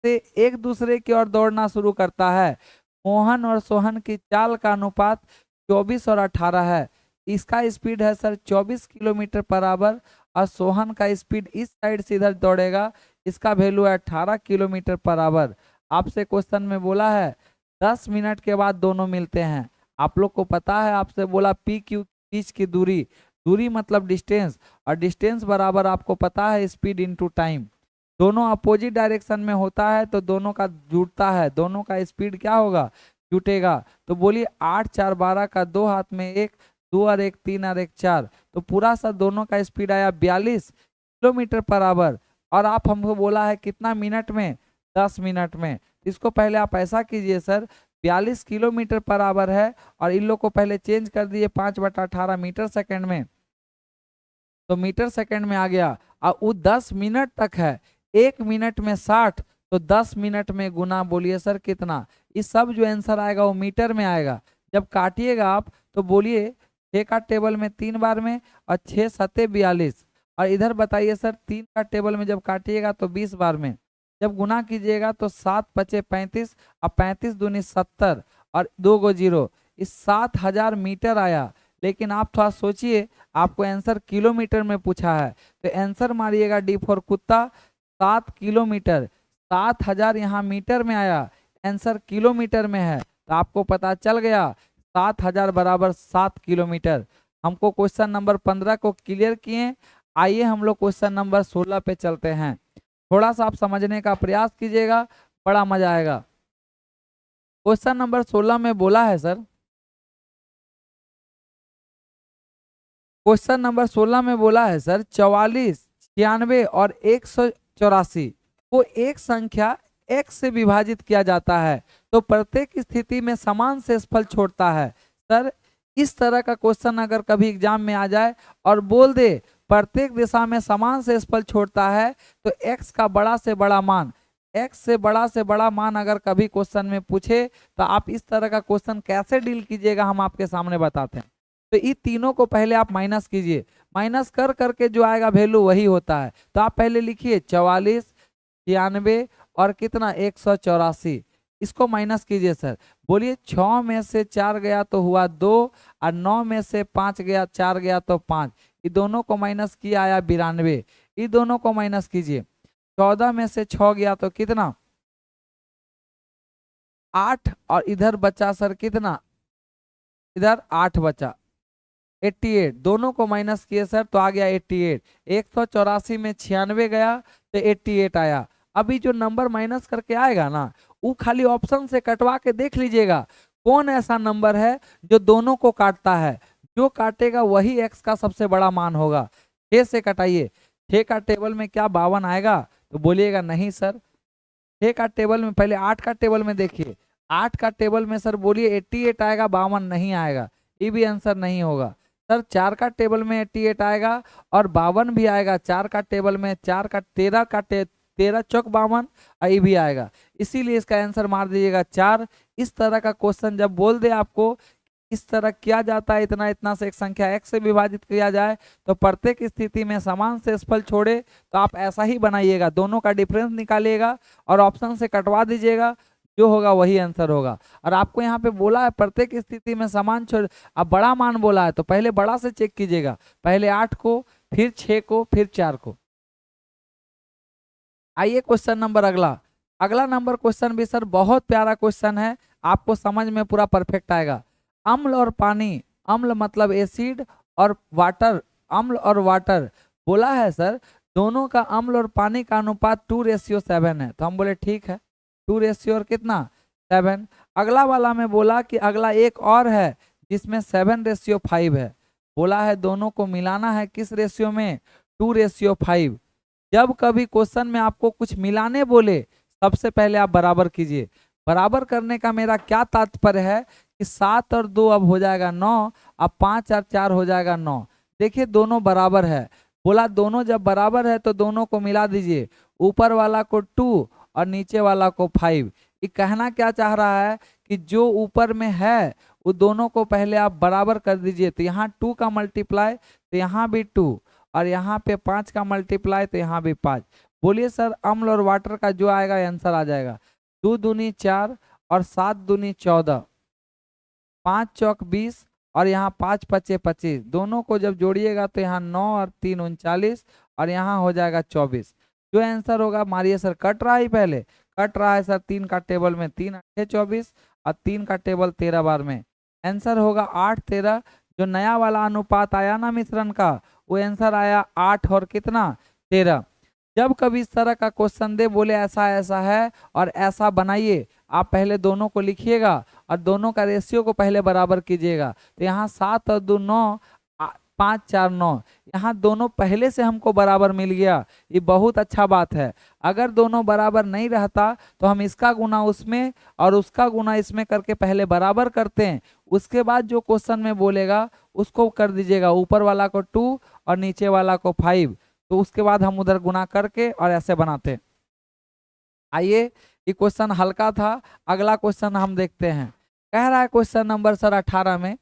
A: से एक दूसरे की ओर दौड़ना शुरू करता है। मोहन और सोहन की चाल का अनुपात 24 और 18 है। इसका स्पीड है सर 24 किलोमीटर पर आवर, और सोहन का स्पीड इस साइड से इधर दौड़ेगा, इसका वैल्यू है 18 किलोमीटर पर आवर। आपसे क्वेश्चन में बोला है 10 मिनट के बाद दोनों मिलते हैं। आप लोग को पता है, आपसे बोला पी क्यू बीच की दूरी, दूरी मतलब डिस्टेंस, और डिस्टेंस बराबर आपको पता है स्पीड इनटू टाइम। दोनों अपोजिट डायरेक्शन में होता है तो दोनों का जुड़ता है, दोनों का स्पीड क्या होगा, जुटेगा। तो बोलिए 8 4 12 का 2 हाथ में 1, 2 और 1 3 और 1 4, तो पूरा सा दोनों का स्पीड आया 42 किलोमीटर पर आवर। और आप हमको बोला है कितना मिनट में, 10 मिनट में। इसको पहले आप ऐसा कीजिए सर, 42 किलोमीटर पर आवर है, और इन लोग को पहले चेंज कर दिए 5/18 मीटर सेकंड में, तो मीटर सेकंड में आ गया। और वो 10 मिनट तक है, 1 मिनट में 60, तो 10 मिनट में गुना, बोलिए सर कितना। इस सब जो आंसर आएगा वो मीटर में आएगा। जब काटिएगा आप तो बोलिए 6 का टेबल में 3 बार में, और 6 7 42, और इधर बताइए सर 3 का टेबल में जब काटिएगा तो 20 बार में। जब गुना कीजिएगा तो 7 5 35, और 35 दूनी 70, और 2 गो 0, इस 7000 मीटर आया। लेकिन आप थोड़ा सोचिए, आपको आंसर किलोमीटर में पूछा है, तो आंसर मारिएगा डी फॉर कुत्ता 7 किलोमीटर। 7000 यहाँ मीटर में आया, आंसर किलोमीटर में है, तो आपको पता चल गया 7000 बराबर 7 किलोमीटर। हमको क्वेश्चन नंबर 15 को क्लियर किए। आइए हम लोग क्वेश्चन नंबर 16 पे चलते हैं। थोड़ा सा आप समझने का प्रयास कीजिएगा, बड़ा मजा आएगा। क्वेश्चन नंबर 16 में बोला है सर, क्वेश्चन नंबर 16 में बोला है सर 44 96 और 184 को एक संख्या x से विभाजित किया जाता है तो प्रत्येक स्थिति में समान शेषफल छोड़ता है। सर इस तरह का क्वेश्चन अगर कभी एग्जाम में आ जाए और बोल दे प्रत्येक दिशा में समान शेषफल छोड़ता है, तो x का बड़ा से बड़ा मान, x से बड़ा मान अगर कभी क्वेश्चन में पूछे तो आप इस तरह का क्वेश्चन कैसे डील कीजिएगा, हम आपके सामने बताते हैं। तो इन तीनों को पहले आप माइनस कीजिए, माइनस कर करके जो आएगा वैल्यू वही होता है। तो आप पहले लिखिए 44 96 और कितना 184, इसको माइनस कीजिए सर। बोलिए 6 में से 4 गया तो हुआ 2, और 9 में से 5 गया 4 गया तो 5, ये दोनों को माइनस किया आया 92। ये दोनों को माइनस कीजिए, 14 में से 6 गया तो कितना 8, और इधर बचा सर कितना, इधर 8 बचा 88, दोनों को माइनस किए सर तो आ गया 88। 184 में 96 गया तो 88 आया। अभी जो नंबर माइनस करके आएगा ना, वो खाली ऑप्शन से कटवा के देख लीजिएगा कौन ऐसा नंबर है जो दोनों को काटता है। जो काटेगा वही x का सबसे बड़ा मान होगा। 6 से कटाइए, 6 का टेबल में क्या 52 आएगा, तो बोलिएगा नहीं सर। 6 का टेबल में पहले 8 का टेबल में देखिए, 8 का टेबल में सर बोलिए 88 आएगा, 52 नहीं आएगा, ये भी आंसर नहीं होगा। सर सर 4 का टेबल में 88 आएगा और 52 भी आएगा। 4 का टेबल में 4 का 13 का 13 चौक 52 ये भी आएगा, इसीलिए इसका आंसर मार दीजिएगा 4। इस तरह का क्वेश्चन जब बोल दे आपको इस तरह किया जाता है, इतना इतना से एक संख्या x से विभाजित किया जाए तो प्रत्येक स्थिति में समान शेषफल छोड़े, तो आप ऐसा ही बनाइएगा, दोनों का डिफरेंस निकालिएगा और ऑप्शन से कटवा दीजिएगा, जो होगा वही आंसर होगा। और आपको यहाँ पे बोला है प्रत्येक स्थिति में समान छोड़, अब बड़ा मान बोला है तो पहले बड़ा से चेक कीजिएगा, पहले 8 को, फिर 6 को, फिर 4 को। आइए क्वेश्चन नंबर अगला नंबर क्वेश्चन भी सर बहुत प्यारा क्वेश्चन है, आपको समझ में पूरा परफेक्ट आएगा। अम्ल और पानी, अम्ल मतलब एसिड और वाटर, अम्ल और वाटर बोला है सर दोनों का अम्ल और पानी का अनुपात 2:7 है, तो हम बोले ठीक है 2 और कितना 7। अगला वाला में बोला कि अगला एक और है जिसमें 7:5 है, बोला है दोनों को मिलाना है किस रेशियो में 2:5। जब कभी क्वेश्चन में आपको कुछ मिलाने बोले सबसे पहले आप बराबर कीजिए। बराबर करने का मेरा क्या तात्पर्य है कि 7 और 2 अब हो जाएगा 9, अब 5 और 4 हो जाएगा 9। देखिए दोनों बराबर है, बोला दोनों जब बराबर है तो दोनों को मिला दीजिए, ऊपर वाला को 2 और नीचे वाला को 5। ये कहना क्या चाह रहा है कि जो ऊपर में है वो दोनों को पहले आप बराबर कर दीजिए, तो यहाँ 2 का मल्टीप्लाई तो यहाँ भी 2 और यहाँ पे 5 का मल्टीप्लाई तो यहाँ भी 5। बोलिए सर अम्ल और वाटर का जो आएगा आंसर आ जाएगा 2 दूनी 4 और 7 दूनी 14, 5 चौक 20 और यहाँ 5 पचे 25, दोनों को जब जोड़िएगा तो यहाँ 9 और 3 39 और यहाँ हो जाएगा 24। जो आंसर होगा मारिए सर, कट रहा है पहले, कट रहा है सर 3 का टेबल में 3 8 24 और 3 का टेबल 13 बार में, आंसर होगा 8 13। जो नया वाला अनुपात आया ना मिश्रण का वो आंसर आया 8 और कितना 13। जब कभी इस तरह का क्वेश्चन दे बोले ऐसा ऐसा है और ऐसा बनाइए, आप पहले दोनों को लिखिएगा और दोनों का रेशियो को पहले बराबर कीजिएगा, तो यहाँ 7 और 2 9, 5 4 9, यहाँ दोनों पहले से हमको बराबर मिल गया, ये बहुत अच्छा बात है। अगर दोनों बराबर नहीं रहता तो हम इसका गुना उसमें और उसका गुना इसमें करके पहले बराबर करते हैं, उसके बाद जो क्वेश्चन में बोलेगा उसको कर दीजिएगा, ऊपर वाला को 2 और नीचे वाला को 5, तो उसके बाद हम उधर गुना करके और ऐसे बनाते। आइए ये क्वेश्चन हल्का था, अगला क्वेश्चन हम देखते हैं। कह रहा है क्वेश्चन नंबर सर 18 में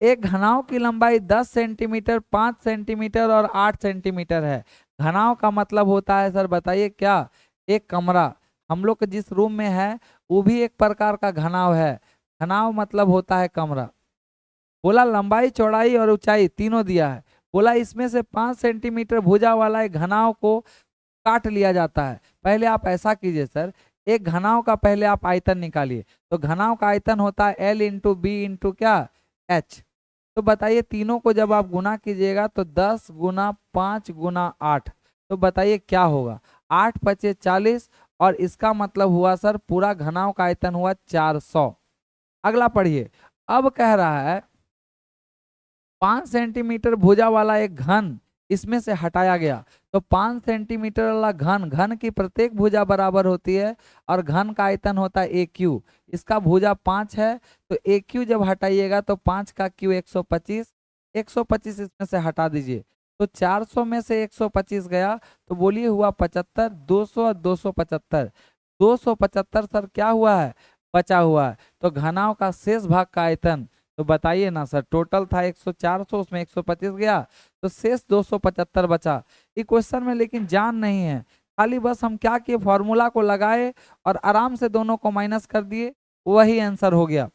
A: एक घनाव की लंबाई 10 सेंटीमीटर 5 सेंटीमीटर और 8 सेंटीमीटर है। घनाव का मतलब होता है सर बताइए क्या, एक कमरा, हम लोग जिस रूम में है वो भी एक प्रकार का घनाव है, घनाव मतलब होता है कमरा। बोला लंबाई चौड़ाई और ऊंचाई तीनों दिया है, बोला इसमें से 5 सेंटीमीटर भुजा वाला एक घनाव को काट लिया जाता है। पहले आप ऐसा कीजिए सर, एक घनाव का पहले आप आयतन निकालिए, तो घनाव का आयतन होता है L इंटू बी इंटू क्या H। तो बताइए तीनों को जब आप गुना कीजिएगा तो 10 गुना 5 गुना 8, तो बताइए क्या होगा 8 पचे 40 और इसका मतलब हुआ सर पूरा घनाव का आयतन हुआ 400। अगला पढ़िए, अब कह रहा है 5 सेंटीमीटर भुजा वाला एक घन इसमें से हटाया गया, तो 5 सेंटीमीटर वाला घन, घन की प्रत्येक भुजा बराबर होती है और घन का आयतन होता है ए क्यू, इसका भुजा 5 है तो ए क्यू जब हटाइएगा तो 5 का क्यू 125, 125 इसमें से हटा दीजिए तो 400 में से 125 गया, तो बोलिए हुआ 75, 200 और 275, 275 सर क्या हुआ है बचा हुआ है, तो घनाव का शेष भाग का आयतन, तो बताइए ना सर टोटल था 400 उसमें 125 गया तो शेष 275 बचा। ये क्वेश्चन में लेकिन जान नहीं है, खाली बस हम क्या किए फॉर्मूला को लगाए और आराम से दोनों को माइनस कर दिए, वही आंसर हो गया।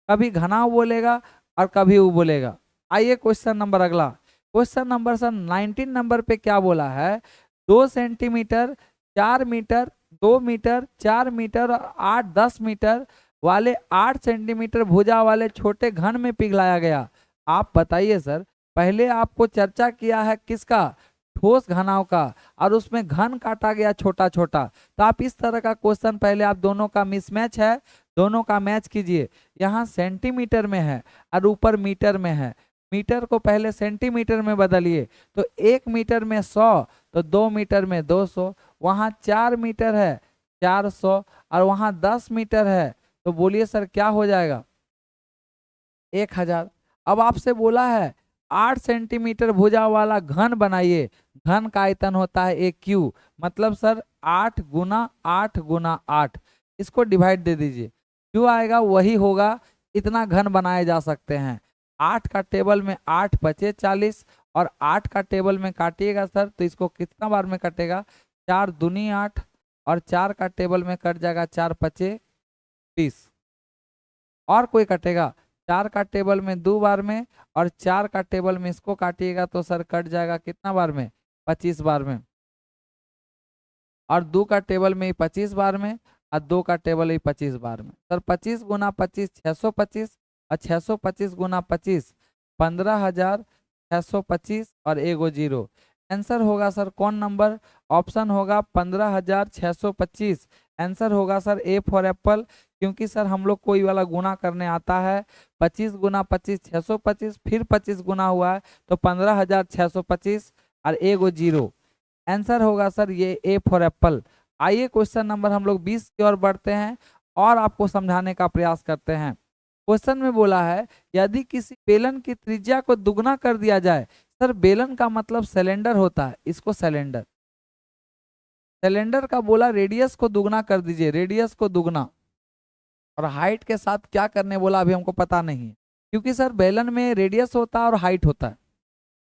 A: कभी घनाव बोलेगा और कभी वो बोलेगा। आइए क्वेश्चन नंबर अगला, क्वेश्चन नंबर सर 19 नंबर पे क्या बोला है 2 सेंटीमीटर 4 मीटर 2 मीटर 4 मीटर और 8 10 मीटर वाले 8 सेंटीमीटर भुजा वाले छोटे घन में पिघलाया गया। आप बताइए सर, पहले आपको चर्चा किया है किसका ठोस घनाव का और उसमें घन काटा गया छोटा छोटा, तो आप इस तरह का क्वेश्चन पहले आप दोनों का मिसमैच है दोनों का मैच कीजिए। यहाँ सेंटीमीटर में है और ऊपर मीटर में है, मीटर को पहले सेंटीमीटर में बदलिए तो 1 मीटर में 100 तो 2 मीटर में 200, वहाँ 4 मीटर है 400 और वहाँ 10 मीटर है, तो बोलिए सर क्या हो जाएगा 1000। अब आपसे बोला है 8 सेंटीमीटर भुजा वाला घन बनाइए। घन का आयतन होता है एक क्यू, मतलब सर 8 गुना 8 गुना 8, इसको डिवाइड दे दीजिए, जो आएगा वही होगा, इतना घन बनाए जा सकते हैं। 8 का टेबल में 8 पचे 40, और 8 का टेबल में काटिएगा सर तो इसको कितना बार में कटेगा, 4 दूनी 8, और 4 का टेबल में कट जाएगा 4 पचे 20। और कोई कटेगा 4 का टेबल में 2 बार में, और 4 का टेबल में इसको काटिएगा तो सर कट जाएगा कितना बार में, 25 बार में। और 2 का टेबल में 25 बार में, और 2 का टेबल ही 25 बार में। सर 25 गुना 25 625, और 625 गुना 25 15,625, और एगो जीरो। आंसर होगा सर कौन नंबर, ऑप्शन होगा 15,625। आंसर होगा सर ए फॉर एप्पल, क्योंकि सर हम लोग कोई वाला गुना करने आता है। 25 गुना 25 625, फिर 25 गुना हुआ है तो 15,625, और एगो जीरो। आंसर होगा सर ये ए फॉर एप्पल। आइए क्वेश्चन नंबर हम लोग 20 की ओर बढ़ते हैं और आपको समझाने का प्रयास करते हैं। क्वेश्चन में बोला है यदि किसी बेलन की त्रिज्या को दुगना कर दिया जाए। सर बेलन का मतलब सिलेंडर होता है, इसको सिलेंडर, सिलेंडर का बोला रेडियस को दुगना कर दीजिए, रेडियस को दुगना, और हाइट के साथ क्या करने बोला अभी हमको पता नहीं है, क्योंकि सर बेलन में रेडियस होता है और हाइट होता है।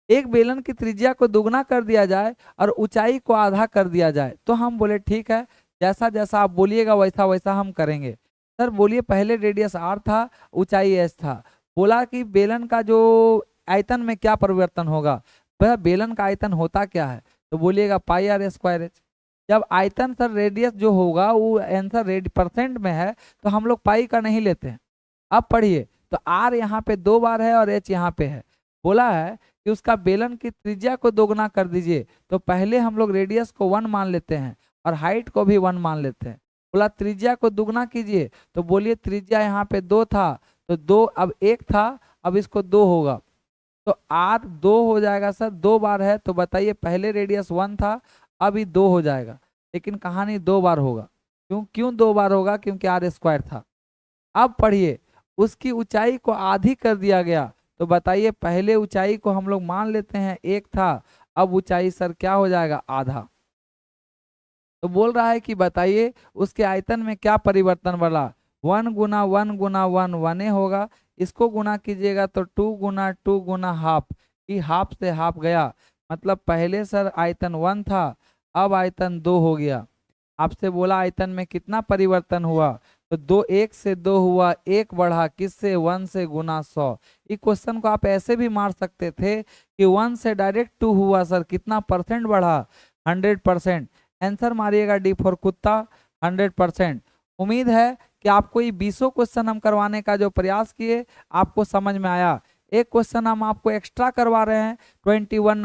A: एक बेलन की त्रिज्या को दुगना कर दिया जाए और ऊंचाई को आधा कर दिया जाए, तो हम बोले ठीक है, जैसा जैसा आप बोलिएगा वैसा वैसा हम करेंगे। सर बोलिए पहले रेडियस आर था, ऊंचाई एस था, बोला कि बेलन का जो आयतन में क्या परिवर्तन होगा, वह बेलन का आयतन होता क्या है, तो बोलिएगा पाई आर स्क्वायर एच। जब आयतन सर रेडियस जो होगा वो आंसर परसेंट में है, तो हम लोग पाई का नहीं लेते हैं। अब पढ़िए, तो आर यहाँ पे 2 बार है और एच यहाँ पे है। बोला है कि उसका बेलन की त्रिज्या को दोगुना कर दीजिए, तो पहले हम लोग रेडियस को 1 मान लेते हैं और हाइट को भी 1 मान लेते हैं। बोला त्रिज्या को दुगना कीजिए, तो बोलिए त्रिज्या यहाँ पे 2 था, तो 2 अब 1 था, अब इसको 2 होगा, तो आर 2 हो जाएगा। सर 2 बार है, तो बताइए पहले रेडियस 1 था, अभी 2 हो जाएगा, लेकिन कहानी 2 बार होगा। क्यों 2 बार होगा, क्योंकि आर स्क्वायर था। अब पढ़िए, उसकी ऊंचाई को आधी कर दिया गया, तो बताइए पहले ऊंचाई को हम लोग मान लेते हैं 1 था, अब ऊंचाई सर क्या हो जाएगा, आधा। तो बोल रहा है कि बताइए उसके आयतन में क्या परिवर्तन बढ़ा, 1 गुना 1 गुना 1 1 होगा, इसको गुना कीजिएगा तो 2 गुना 2 गुना हाफ, कि हाफ से हाफ गया, मतलब पहले सर आयतन 1 था, अब आयतन 2 हो गया। आपसे बोला आयतन में कितना परिवर्तन हुआ, तो 2 1 से 2 हुआ, 1 बढ़ा किससे, 1 से गुना 100। इस क्वेश्चन को आप ऐसे भी मार सकते थे कि 1 से डायरेक्ट 2 हुआ, सर कितना परसेंट बढ़ा, 100%। आंसर मारिएगा डी फॉर कुत्ता, 100%। उम्मीद है कि आपको ये 20 क्वेश्चन हम करवाने का जो प्रयास किए आपको समझ में आया। एक क्वेश्चन हम आपको एक्स्ट्रा करवा रहे हैं, 21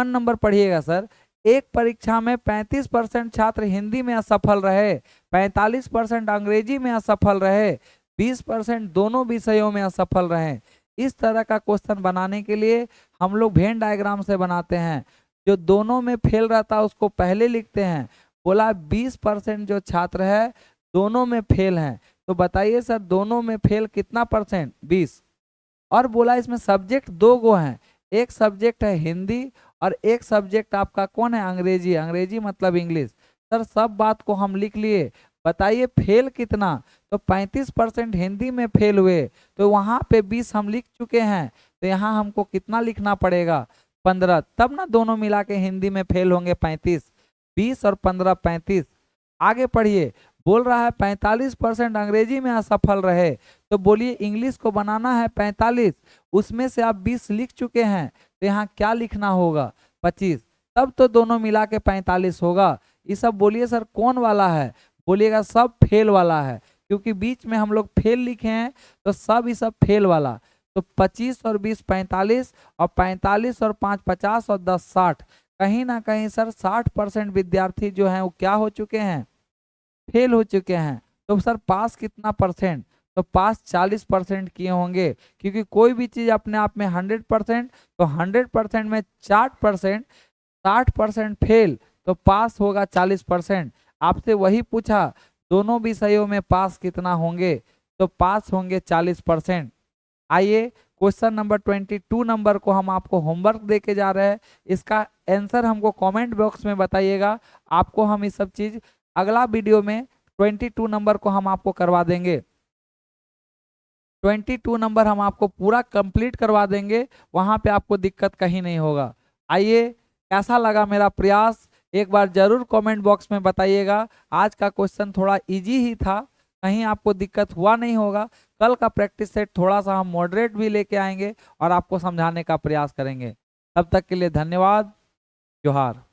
A: नंबर पढ़िएगा सर। एक परीक्षा में 35% छात्र हिंदी में असफल रहे, 45% अंग्रेजी में असफल रहे, 20% दोनों विषयों में असफल रहे। इस तरह का क्वेश्चन बनाने के लिए हम लोग वेन डायग्राम से बनाते हैं। जो दोनों में फेल रहता है उसको पहले लिखते हैं। बोला 20% जो छात्र है दोनों में फेल हैं, तो बताइए सर दोनों में फेल कितना परसेंट, 20। और बोला इसमें सब्जेक्ट 2 गो हैं, एक सब्जेक्ट है हिंदी और एक सब्जेक्ट आपका कौन है, अंग्रेजी, अंग्रेजी मतलब इंग्लिश। सर सब बात को हम लिख लिए, बताइए फेल कितना, तो 35% हिंदी में फेल हुए, तो वहाँ पे 20 हम लिख चुके हैं, तो यहाँ हमको कितना लिखना पड़ेगा, 15, तब ना दोनों मिला के हिंदी में फेल होंगे 35, 20 और 15 35। आगे पढ़िए, बोल रहा है 45% अंग्रेजी में असफल रहे, तो बोलिए इंग्लिश को बनाना है 45, उसमें से आप 20 लिख चुके हैं, तो यहाँ क्या लिखना होगा, 25, तब तो दोनों मिला के 45 होगा। ये सब बोलिए सर कौन वाला है, बोलिएगा सब फेल वाला है, क्योंकि बीच में हम लोग फेल लिखे हैं, तो सब ये सब फेल वाला। तो 25 और 20 45, और 45 और 5 50, और 10 60। कहीं ना कहीं सर 60% विद्यार्थी जो हैं वो क्या हो चुके हैं, फेल हो चुके हैं। तो सर पास कितना परसेंट, तो पास 40% किए होंगे, क्योंकि कोई भी चीज अपने आप में 100%, तो 100% में 60%, 60% फेल, तो पास होगा 40%। आपसे वही पूछा दोनों विषयों में पास कितना होंगे, तो पास होंगे 40%। आइए क्वेश्चन नंबर 22 नंबर को हम आपको होमवर्क दे के जा रहे हैं। इसका आंसर हमको कमेंट बॉक्स में बताइएगा। आपको हम ये सब चीज अगला वीडियो में 22 नंबर को हम आपको करवा देंगे। 22 नंबर हम आपको पूरा कंप्लीट करवा देंगे, वहां पे आपको दिक्कत कहीं नहीं होगा। आइए, कैसा लगा मेरा प्रयास एक बार जरूर कमेंट बॉक्स में बताइएगा। आज का क्वेश्चन थोड़ा इजी ही था, कहीं आपको दिक्कत हुआ नहीं होगा। कल का प्रैक्टिस सेट थोड़ा सा हम मॉडरेट भी लेके आएंगे और आपको समझाने का प्रयास करेंगे। तब तक के लिए धन्यवाद। जोहार।